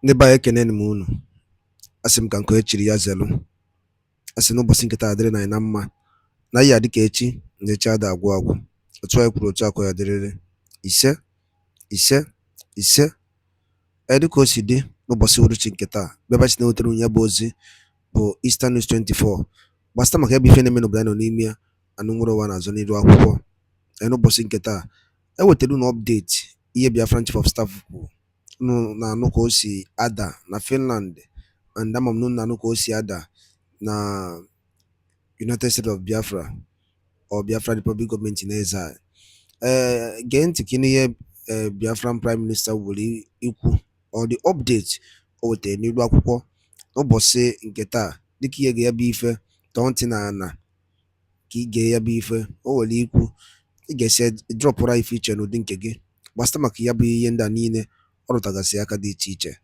Neba ekene munu. Asim kanko echiri ya zelu. Asi n'ụbọchị nketa adịrị na ina mma. Na ya dịka echi na-echi ada agwụ agwụ. Otu anyị kwuru otu akọ ya dịrịrị. Ise ise. Dịka o si dị n'ụbọchị uhuruchi nketa bịaba chi na-ewetara onye bụ ozi bụ Eastern News 24 gbasịta maka ebe ife na-eme n'obodo anyị nọ n'ime ya anụ nwere ụwa na-azụ n'iru akwụkwọ. N'ụbọchị nketa ewetara unu update ihe Biafran Chief of Staff kwuru. Unu na-anụ ka o si ada na Finland and ama m na unu na-anụ ka o si ada na United States of Biafra or Biafra Republic Government in exile. Gee ntị ka ihe Biafran Prime Minister were ikwu or the update o wetara n'iru akwụkwọ n'ụbọchị nke taa dịka ihe ga-ya bụ ife tọọ ntị na ana ka ị gee ya bụ ife o were ikwu ị ga-esi dropụra ife iche n'ụdị nke gị gbasịta maka ya bụ ihe ndị a niile ọ rụtagasị aka dị iche iche.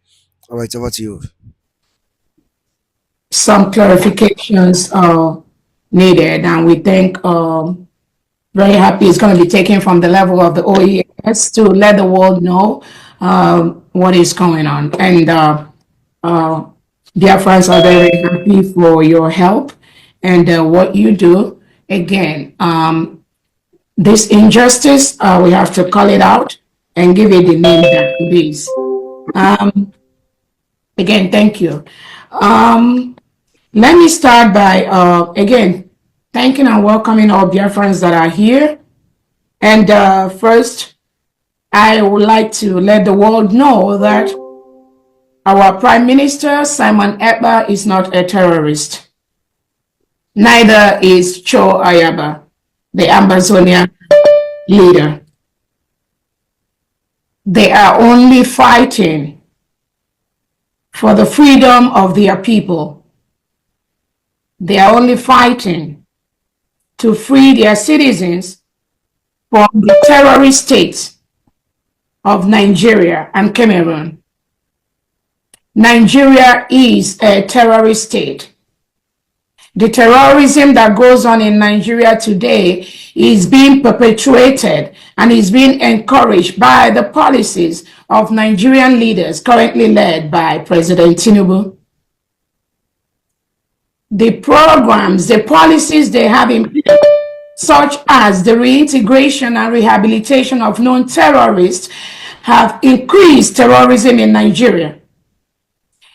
All right, over to you. Some clarifications are needed, and we think very happy it's going to be taken from the level of the OES to let the world know what is going on. And Biafrans are very happy for your help and what you do. Again, this injustice, we have to call it out and give it the name that it is. Again, thank you. Let me start by, again, thanking and welcoming all Biafrans that are here. And first, I would like to let the world know that our Prime Minister, Simon Ekpa, is not a terrorist. Neither is Cho Ayaba, the Ambazonia leader. They are only fighting for the freedom of their people. They are only fighting to free their citizens from the terrorist states of Nigeria and Cameroon. Nigeria is a terrorist state. The terrorism that goes on in Nigeria today is being perpetuated and is being encouraged by the policies of Nigerian leaders currently led by President Tinubu. The programs, the policies they have in place, such as the reintegration and rehabilitation of known terrorists, have increased terrorism in Nigeria.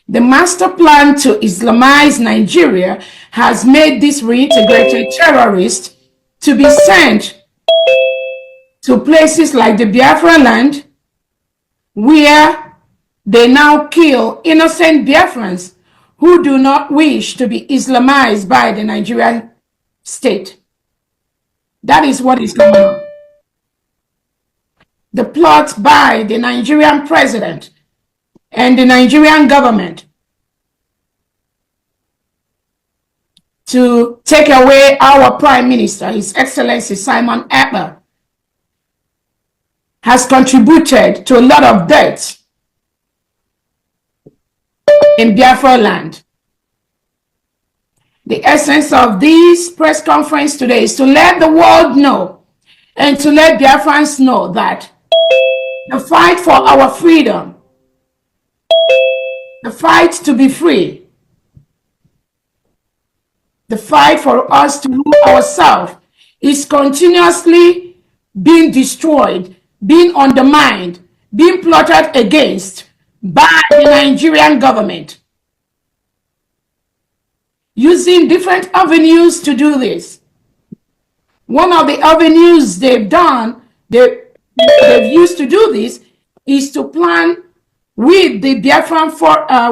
The master plan to Islamize Nigeria has made these reintegrated terrorists to be sent to places like the Biafra land, where they now kill innocent Biafrans who do not wish to be Islamized by the Nigerian state. That is what is going on. The plot by the Nigerian president and the Nigerian government to take away our Prime Minister, His Excellency Simon Ekpa, has contributed to a lot of deaths in Biafra land. The essence of this press conference today is to let the world know and to let Biafrans know that the fight for our freedom, the fight to be free, the fight for us to rule ourselves is continuously being destroyed, being undermined, being plotted against by the Nigerian government, using different avenues to do this. One of the avenues they've used to do this is to plan with the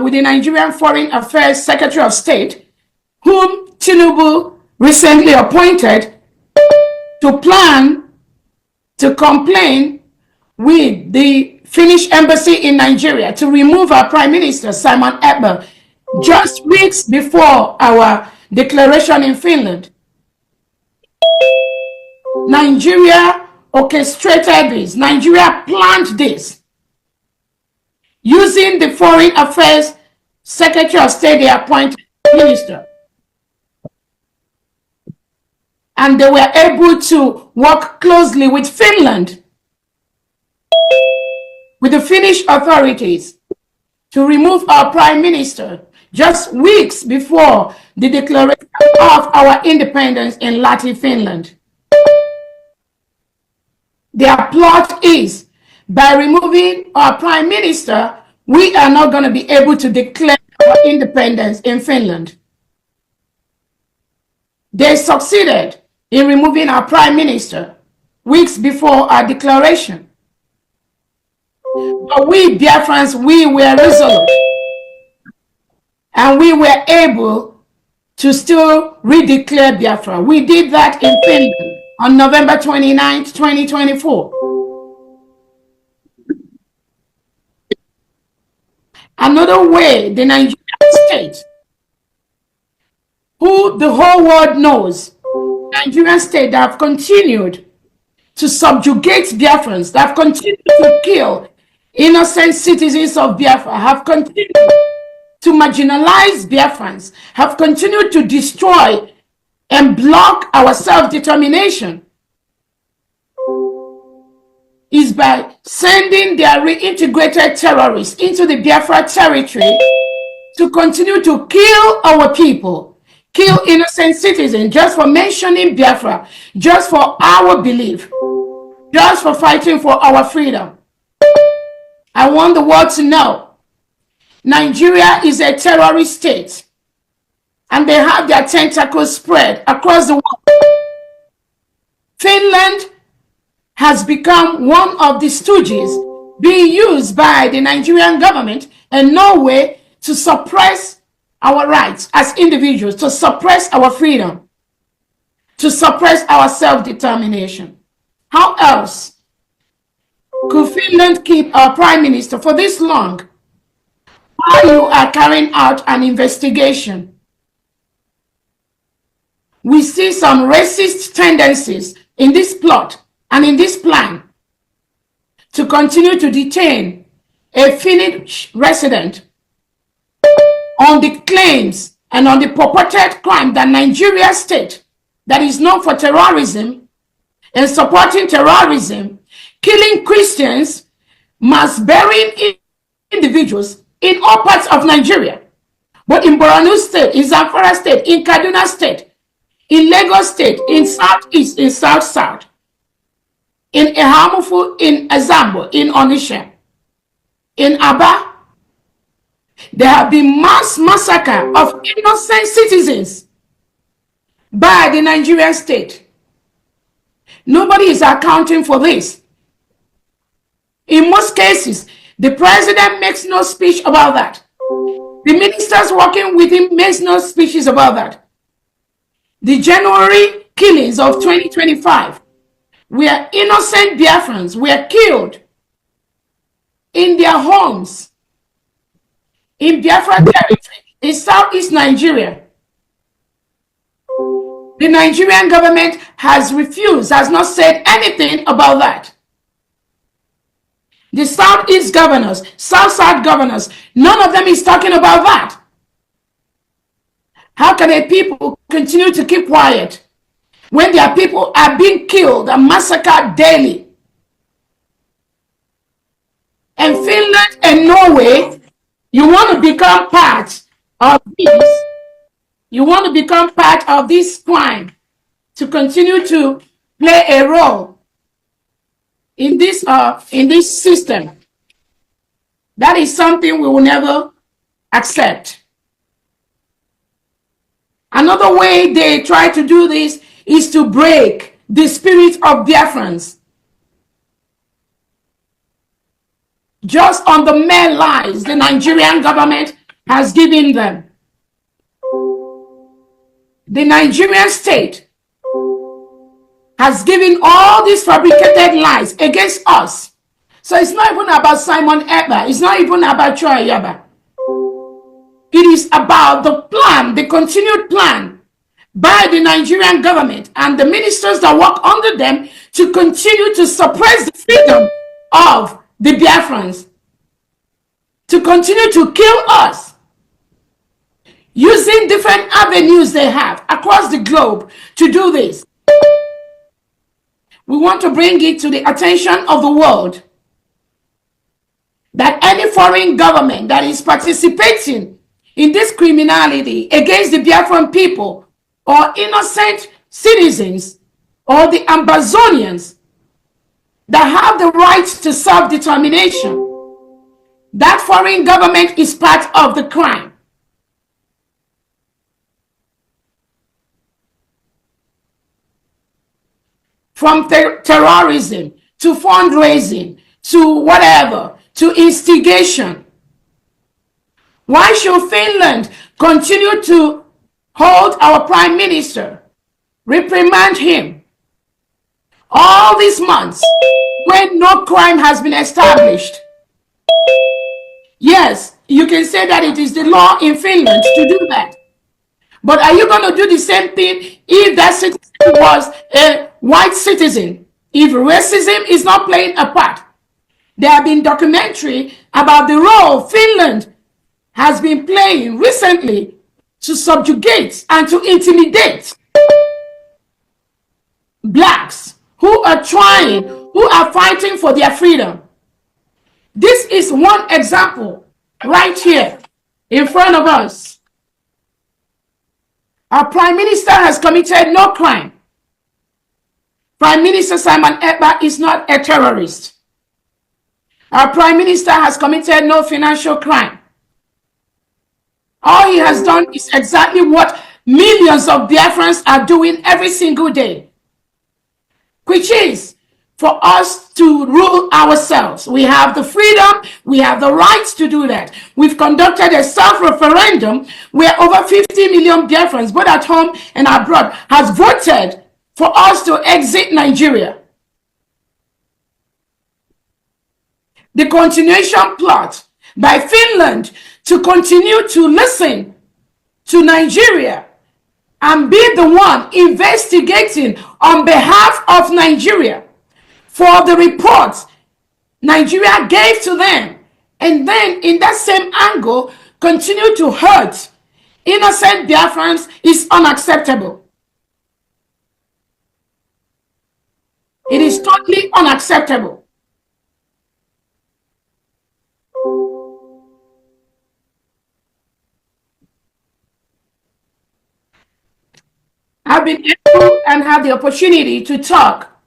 with the Nigerian Foreign Affairs Secretary of State, whom Tinubu recently appointed, to plan to complain with the Finnish embassy in Nigeria to remove our Prime Minister, Simon Ekpa, just weeks before our declaration in Finland. Nigeria orchestrated this. Nigeria planned this. Using the Foreign Affairs Secretary of State, they appointed minister. And they were able to work closely with Finland, with the Finnish authorities, to remove our prime minister just weeks before the declaration of our independence in Lahti, Finland. Their plot is, by removing our prime minister, we are not going to be able to declare our independence in Finland. They succeeded in removing our prime minister weeks before our declaration. But we Biafrans, we were resolute. And we were able to still redeclare Biafra. We did that in Finland on November 29th, 2024. Another way, the Nigerian state, who the whole world knows, Nigerian state that have continued to subjugate Biafrans, that have continued to kill innocent citizens of Biafra, have continued to marginalize Biafrans, have continued to destroy and block our self-determination, is by sending their reintegrated terrorists into the Biafra territory to continue to kill our people, kill innocent citizens just for mentioning Biafra, just for our belief, just for fighting for our freedom. I want the world to know Nigeria is a terrorist state, and they have their tentacles spread across the world. Finland has become one of the stooges being used by the Nigerian government and Norway to suppress our rights as individuals, to suppress our freedom, to suppress our self-determination. How else could Finland keep our prime minister for this long while you are carrying out an investigation? We see some racist tendencies in this plot and in this plan to continue to detain a Finnish resident on the claims and on the purported crime that Nigeria state, that is known for terrorism and supporting terrorism, killing Christians, mass burying individuals in all parts of Nigeria, but in Borno State, in Zamfara State, in Kaduna State, in Lagos State, in Southeast, in South-South, in Ehamufu, in Azambo, in Onisha, in Aba. There have been mass massacre of innocent citizens by the Nigerian state. Nobody is accounting for this. In most cases, the president makes no speech about that. The ministers working with him makes no speeches about that. The January killings of 2025, where innocent Biafrans were killed in their homes in Biafra territory in Southeast Nigeria. The Nigerian government has refused, has not said anything about that. The Southeast governors, South-South governors, none of them is talking about that. How can a people continue to keep quiet when their people are being killed and massacred daily? And Finland and Norway, you want to become part of this. You want to become part of this crime to continue to play a role in this system. That is something we will never accept. Another way they try to do this is to break the spirit of Biafrans. Just on the mere lies the Nigerian government has given them. The Nigerian state has given all these fabricated lies against us. So it's not even about Simon Ekpa. It's not even about Choi Yaba. It is about the plan, the continued plan by the Nigerian government and the ministers that work under them to continue to suppress the freedom of the Biafrans, to continue to kill us, using different avenues they have across the globe to do this. We want to bring it to the attention of the world that any foreign government that is participating in this criminality against the Biafran people or innocent citizens or the Amazonians that have the right to self-determination, that foreign government is part of the crime. From terrorism to fundraising to whatever, to instigation. Why should Finland continue to hold our prime minister, reprimand him all these months when no crime has been established? Yes, you can say that it is the law in Finland to do that. But are you going to do the same thing if that citizen was a white citizen? If racism is not playing a part? There have been documentary about the role Finland has been playing recently to subjugate and to intimidate blacks who are fighting for their freedom. This is one example right here in front of us. Our prime minister has committed no crime. Prime Minister Simon Ekpa is not a terrorist. Our prime minister has committed no financial crime. All he has done is exactly what millions of Biafrans are doing every single day, which is for us to rule ourselves. We have the freedom, we have the rights to do that. We've conducted a self-referendum where over 50 million Biafrans, both at home and abroad, has voted for us to exit Nigeria. The continuation plot by Finland to continue to listen to Nigeria and be the one investigating on behalf of Nigeria for the reports Nigeria gave to them, and then in that same angle continue to hurt innocent Biafrans is unacceptable. It is totally unacceptable. I've been able and had the opportunity to talk,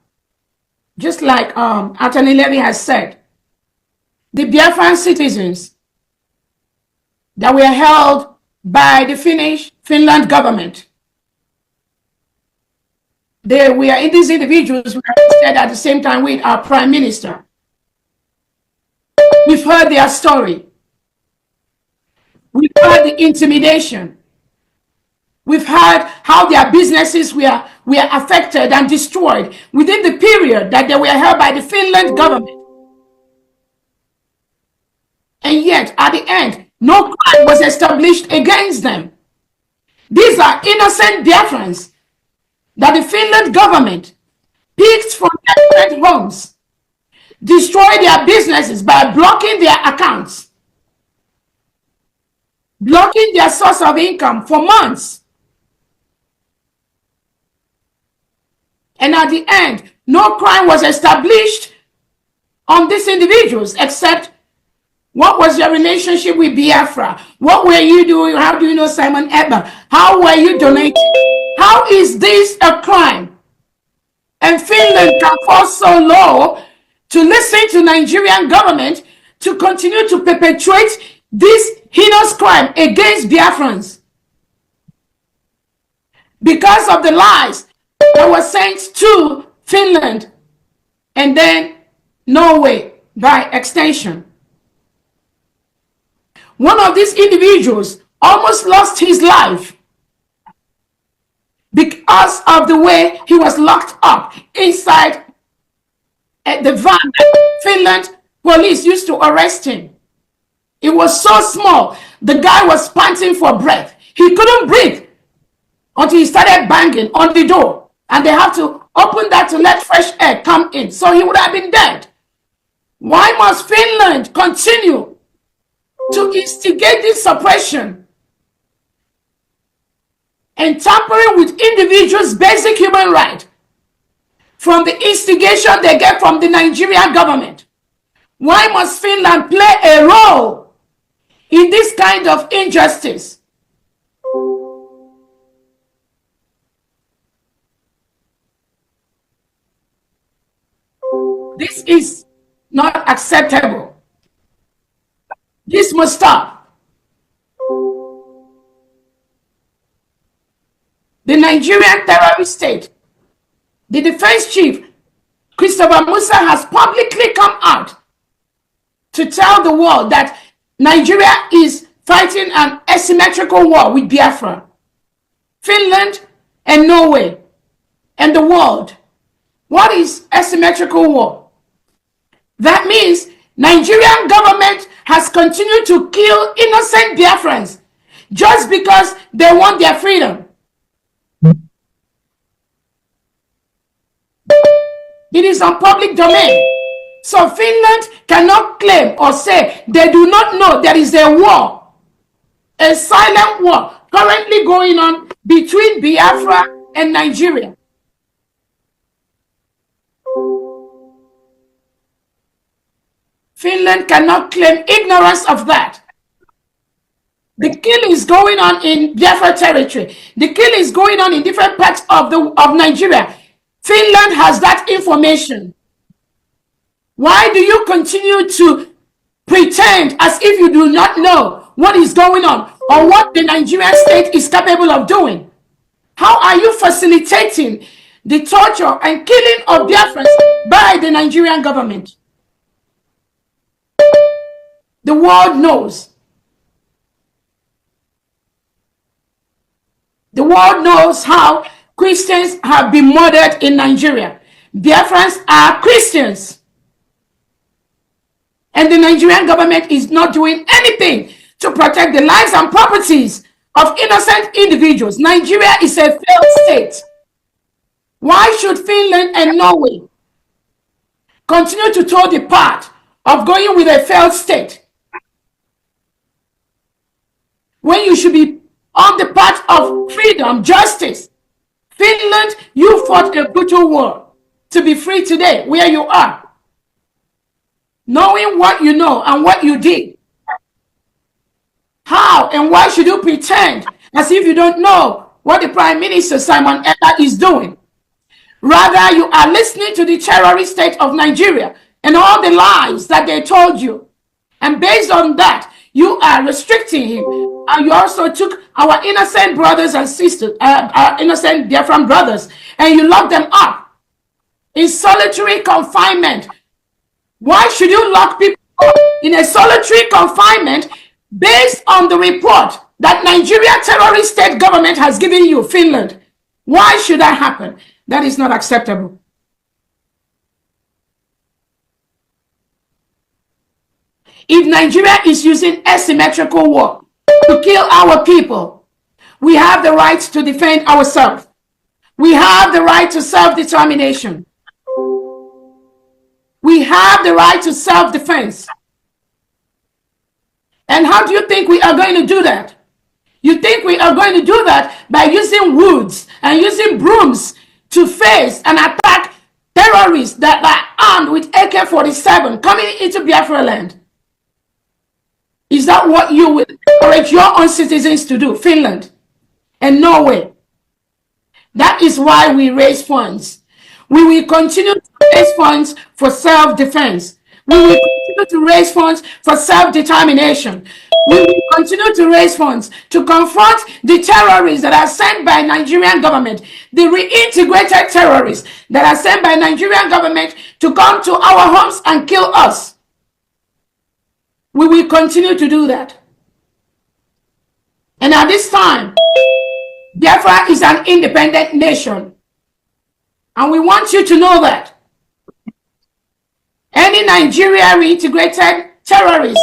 just like Attorney Levy has said, the Biafran citizens that were held by the Finland government. These individuals were arrested at the same time with our prime minister. We've heard their story. We've heard the intimidation. We've heard how their businesses were affected and destroyed within the period that they were held by the Finland government. And yet, at the end, no crime was established against them. These are innocent Biafrans that the Finland government picked from their homes, destroyed their businesses by blocking their accounts, blocking their source of income for months. And at the end, no crime was established on these individuals except what was your relationship with Biafra? What were you doing? How do you know Simon Ekpa? How were you donating? How is this a crime? And Finland can fall so low to listen to Nigerian government to continue to perpetuate this heinous crime against Biafrans because of the lies that were sent to Finland and then Norway by extension. One of these individuals almost lost his life because of the way he was locked up inside the van. Finland police used to arrest him. It was so small. The guy was panting for breath. He couldn't breathe until he started banging on the door. And they have to open that to let fresh air come in. So he would have been dead. Why must Finland continue to instigate this suppression and tampering with individuals' basic human right from the instigation they get from the Nigerian government? Why must Finland play a role in this kind of injustice? This is not acceptable. This must stop. The Nigerian terrorist state, the defense chief, Christopher Musa, has publicly come out to tell the world that Nigeria is fighting an asymmetrical war with Biafra, Finland, and Norway, and the world. What is asymmetrical war? That means Nigerian government has continued to kill innocent Biafrans just because they want their freedom. It is on public domain. So Finland cannot claim or say they do not know there is a war, a silent war currently going on between Biafra and Nigeria. Finland cannot claim ignorance of that. The kill is going on in Biafra territory. The kill is going on in different parts of Nigeria. Finland has that information. Why do you continue to pretend as if you do not know what is going on or what the Nigerian state is capable of doing? How are you facilitating the torture and killing of Biafrans by the Nigerian government? The world knows. The world knows how Christians have been murdered in Nigeria. Biafrans are Christians. And the Nigerian government is not doing anything to protect the lives and properties of innocent individuals. Nigeria is a failed state. Why should Finland and Norway continue to toe the path of going with a failed state when you should be on the path of freedom, justice? Finland, you fought a brutal war to be free today where you are. Knowing what you know and what you did. How and why should you pretend as if you don't know what the Prime Minister Simon Ekpa is doing? Rather, you are listening to the terrorist state of Nigeria and all the lies that they told you. And based on that, you are restricting him. And you also took our innocent brothers and sisters, our innocent Biafran brothers, and you locked them up in solitary confinement. Why should you lock people up in a solitary confinement based on the report that Nigeria terrorist state government has given you, Finland? Why should that happen? That is not acceptable. If Nigeria is using asymmetrical war to kill our people, we have the right to defend ourselves. We have the right to self-determination. We have the right to self-defense. And how do you think we are going to do that? You think we are going to do that by using woods and using brooms to face and attack terrorists that are armed with AK-47 coming into Biafra land? Is that what you will encourage your own citizens to do, Finland and Norway? That is why we raise funds. We will continue to raise funds for self-defense. We will continue to raise funds for self-determination. We will continue to raise funds to confront the terrorists that are sent by Nigerian government, the reintegrated terrorists that are sent by Nigerian government to come to our homes and kill us. We will continue to do that. And at this time, Biafra is an independent nation. And we want you to know that. Any Nigeria reintegrated terrorist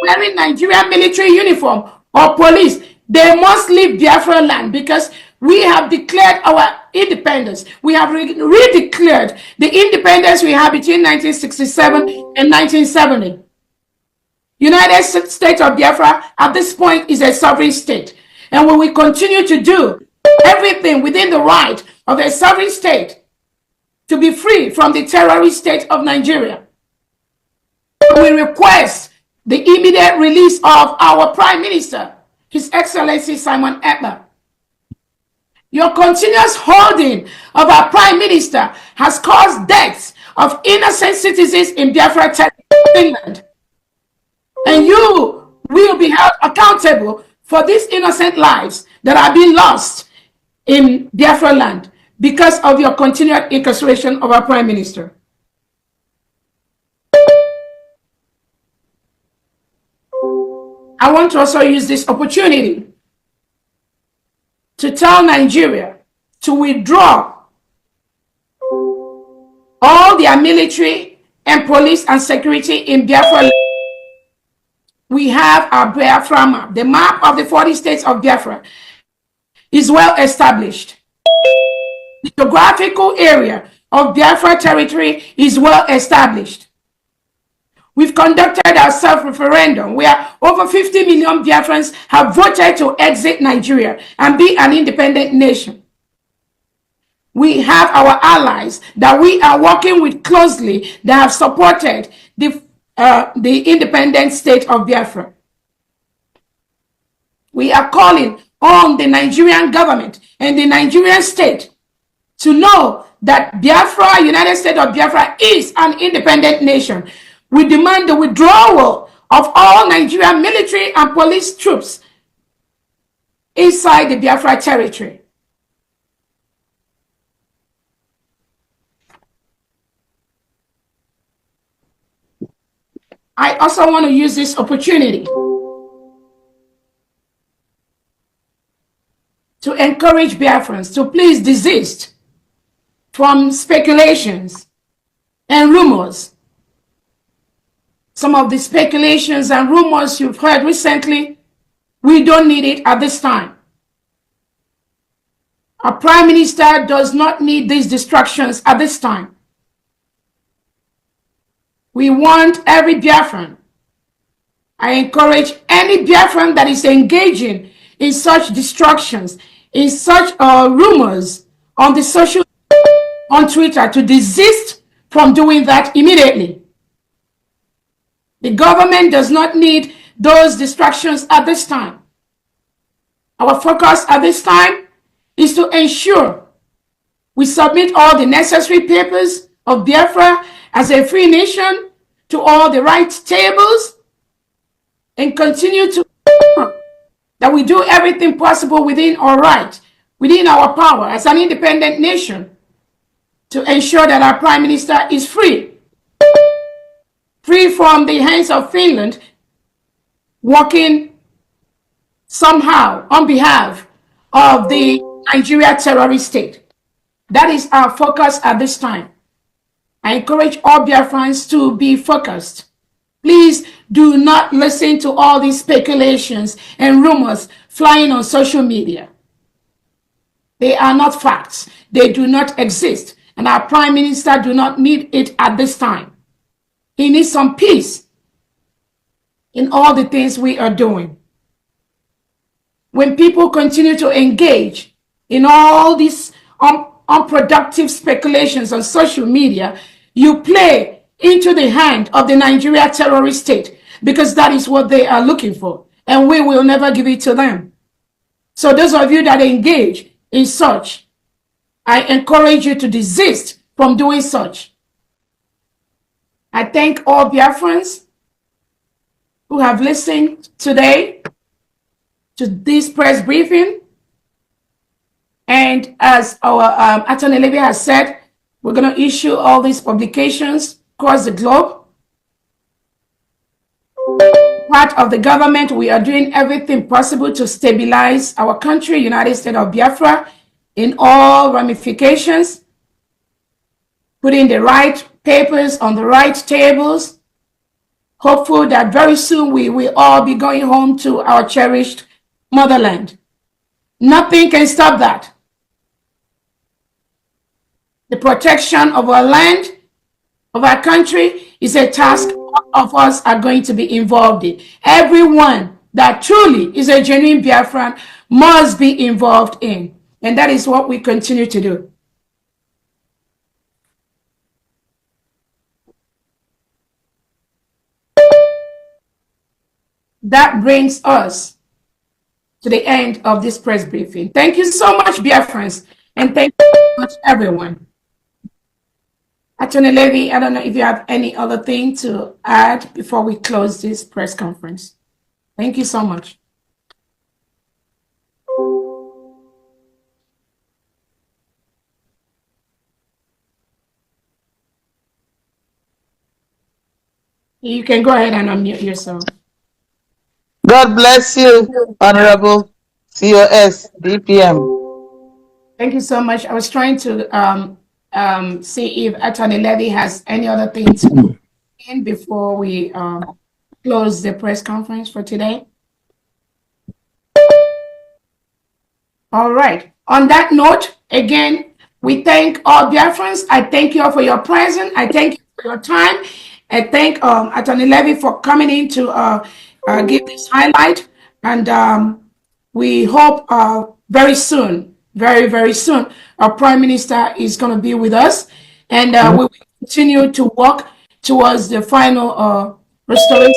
wearing Nigerian military uniform or police, they must leave Biafra land, because we have declared our independence. We have redeclared the independence we had between 1967 and 1970. United States of Biafra at this point is a sovereign state. And we will continue to do everything within the right of a sovereign state to be free from the terrorist state of Nigeria. We we request the immediate release of our Prime Minister, His Excellency Simon Ekpa. Your continuous holding of our Prime Minister has caused deaths of innocent citizens in Biafra, Finland. And you will be held accountable for these innocent lives that are being lost in Biafra land because of your continued incarceration of our Prime Minister. I want to also use this opportunity to tell Nigeria to withdraw all their military and police and security in Biafra. We have our Biafra map. The map of the 40 states of Biafra is well established. The geographical area of Biafra territory is well established. We've conducted our self-referendum where over 50 million Biafrans have voted to exit Nigeria and be an independent nation. We have our allies that we are working with closely that have supported the independent state of Biafra. We are calling on the Nigerian government and the Nigerian state to know that Biafra, United States of Biafra, is an independent nation. We demand the withdrawal of all Nigerian military and police troops inside the Biafra territory. I also want to use this opportunity to encourage Biafrans to please desist from speculations and rumors. Some of the speculations and rumors you've heard recently, we don't need it at this time. Our Prime Minister does not need these distractions at this time. We want every Biafran. I encourage any Biafran that is engaging in such distractions, in such rumors on the social, on Twitter, to desist from doing that immediately. The government does not need those distractions at this time. Our focus at this time is to ensure we submit all the necessary papers of Biafra as a free nation to all the right tables and continue to that we do everything possible within our right, within our power as an independent nation to ensure that our Prime Minister is free from the hands of Finland, working somehow on behalf of the Nigeria terrorist state. That is our focus at this time. I encourage all Biafrans to be focused. Please do not listen to all these speculations and rumors flying on social media. They are not facts. They do not exist. And our Prime Minister do not need it at this time. He needs some peace in all the things we are doing. When people continue to engage in all these unproductive speculations on social media, you play into the hand of the Nigeria terrorist state because that is what they are looking for, and we will never give it to them. So those of you that engage in such, I encourage you to desist from doing such. I thank all Biafrans who have listened today to this press briefing. And as our Attorney Levy has said, we're going to issue all these publications across the globe. Part of the government, we are doing everything possible to stabilize our country, United States of Biafra, in all ramifications, putting the right papers on the right tables, hopeful that very soon we will all be going home to our cherished motherland. Nothing can stop that. The protection of our land, of our country, is a task all of us are going to be involved in. Everyone that truly is a genuine Biafran must be involved in. And that is what we continue to do. that brings us to the end of this press briefing. Thank you so much, dear friends, and thank you so much, everyone. Attorney Levy, I don't know if you have any other thing to add before we close this press conference. Thank you so much. You can go ahead and unmute yourself. God bless you, Honorable COS DPM. Thank you so much. I was trying to see if Attorney Levy has any other thing to in before we close the press conference for today. All right. On that note, again, we thank all Biafrans. I thank you all for your presence. I thank you for your time. I thank Attorney Levy for coming in to give this highlight. And we hope very soon, very, very soon, our Prime Minister is going to be with us. And we will continue to work towards the final restoration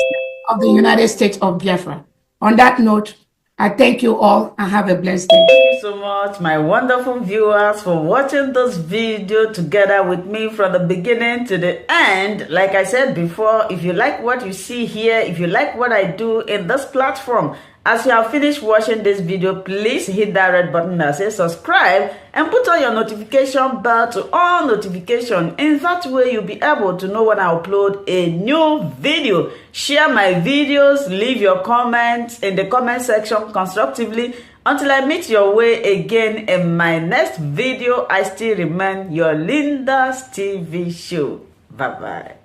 of the United States of Biafra. On that note, I thank you all and have a blessed day. Thank you so much, my wonderful viewers, for watching this video together with me from the beginning to the end. Like I said before, if you like what you see here, if you like what I do in this platform, as you have finished watching this video, please hit that red button that says subscribe and put on your notification bell to all notification. In that way, you'll be able to know when I upload a new video. Share my videos, leave your comments in the comment section constructively. Until I meet your way again in my next video, I still remain your Linda's TV show. Bye-bye.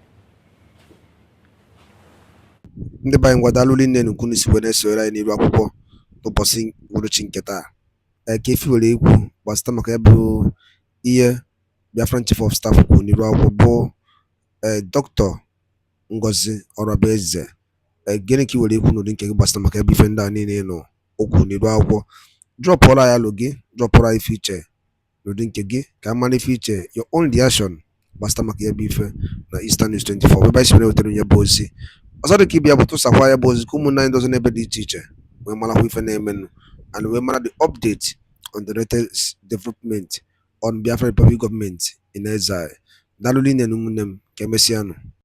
ndị be anyị ngwadalụ nne nnukwu n'isi wee na-esonyere anyị n'iru akwụkwọ n'ụbọchị uhuruchi nke taa ka efi were ekwu gbasịta maka ya bụ ihe Biafran Chief of Staff kwuru n'iru akwụkwọ bụ Dr. Ngozi Orabaeze. Gịnị ka i were ekwu n'ụdị nke gị gbasịta maka ya bụ ife ndị a niile nọ okwu n'iru akwụkwọ? Drọpụọra ya alụ gị, drọpụọra ife iche n'ụdị nke gị ka a mara ife iche your own reaction gbasịta maka ya bụ ife na Eastern News 24 webe anyị si wetara onye bụ ozi ọzọ dị ka ịbịa bụ tụsakwa ya bụ ozi ka ụmụnne anyị dozi n'ebe dị iche iche wee marakwa ife na-emenụ and wee mara the update on the latest development on Biafra Republic government in exile. Daalụ rinne na ụmụnne m ka emesịanụ.